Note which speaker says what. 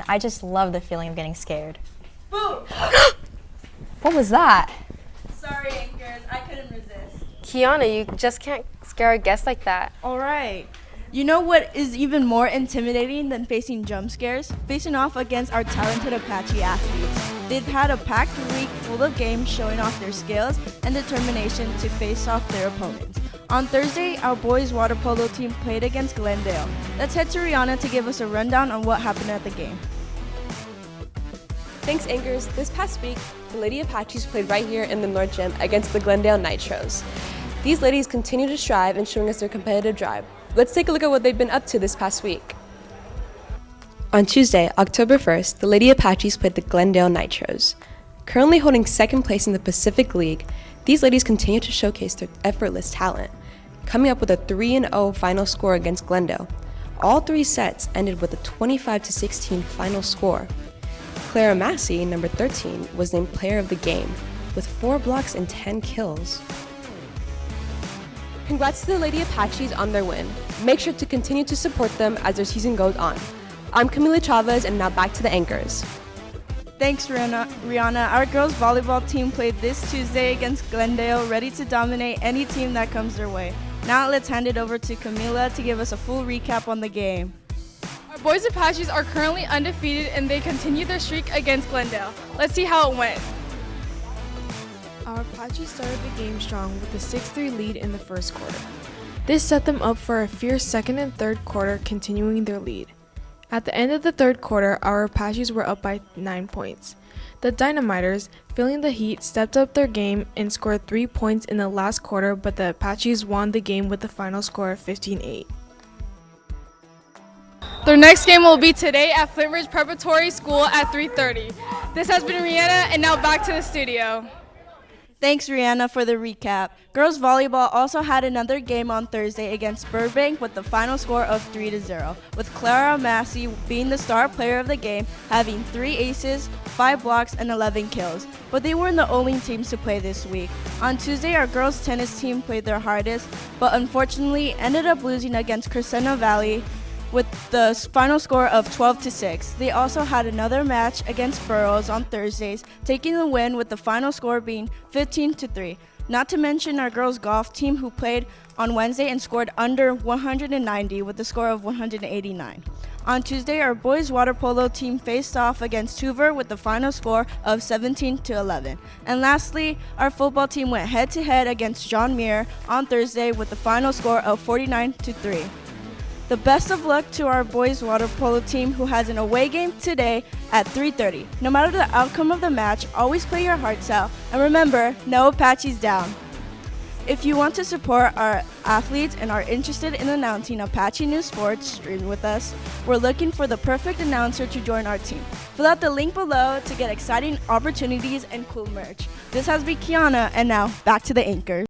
Speaker 1: I just love the feeling of getting scared.
Speaker 2: Boom!
Speaker 1: What was that?
Speaker 2: Sorry, anchors, I couldn't resist.
Speaker 3: Kiana, you just can't scare a guest like that.
Speaker 2: All right. You know what is even more intimidating than facing jump scares? Facing off against our talented Apache athletes. They've had a packed week full of games showing off their skills and determination to face off their opponents. On Thursday, our boys water polo team played against Glendale. Let's head to Rihanna to give us a rundown on what happened at the game.
Speaker 4: Thanks, anchors. This past week, the Lady Apaches played right here in the North Gym against the Glendale Nitros. These ladies continue to strive in showing us their competitive drive. Let's take a look at what they've been up to this past week. On Tuesday, October 1st, the Lady Apaches played the Glendale Nitros. Currently holding second place in the Pacific League, these ladies continue to showcase their effortless talent, coming up with a 3-0 final score against Glendale. All three sets ended with a 25-16 final score. Clara Massey, number 13, was named player of the game, with 4 blocks and 10 kills. Congrats to the Lady Apaches on their win. Make sure to continue to support them as their season goes on. I'm Camila Chavez, and now back to the anchors.
Speaker 2: Thanks, Rihanna. Our girls volleyball team played this Tuesday against Glendale, ready to dominate any team that comes their way. Now let's hand it over to Camila to give us a full recap on the game.
Speaker 5: Our boys Apaches are currently undefeated and they continue their streak against Glendale. Let's see how it went.
Speaker 6: Our Apaches started the game strong with a 6-3 lead in the first quarter. This set them up for a fierce second and third quarter, continuing their lead. At the end of the third quarter, our Apaches were up by 9 points. The Dynamiters, feeling the heat, stepped up their game and scored 3 points in the last quarter, but the Apaches won the game with the final score of 15-8.
Speaker 5: Their next game will be today at Flint Ridge Preparatory School at 3:30. This has been Rihanna, and now back to the studio.
Speaker 2: Thanks, Rihanna, for the recap. Girls volleyball also had another game on Thursday against Burbank with the final score of 3-0, with Clara Massey being the star player of the game, having 3 aces, 5 blocks, and 11 kills. But they weren't the only teams to play this week. On Tuesday, our girls tennis team played their hardest, but unfortunately ended up losing against Crescendo Valley with the final score of 12-6. They also had another match against Burroughs on Thursdays, taking the win with the final score being 15-3. Not to mention our girls golf team, who played on Wednesday and scored under 190 with the score of 189. On Tuesday, our boys water polo team faced off against Hoover with the final score of 17-11. And lastly, our football team went head-to-head against John Muir on Thursday with the final score of 49-3. The best of luck to our boys water polo team, who has an away game today at 3:30. No matter the outcome of the match, always play your hearts out, and remember, no Apaches down. If you want to support our athletes and are interested in announcing Apache News Sports stream with us, we're looking for the perfect announcer to join our team. Fill out the link below to get exciting opportunities and cool merch. This has been Kiana, and now back to the anchor.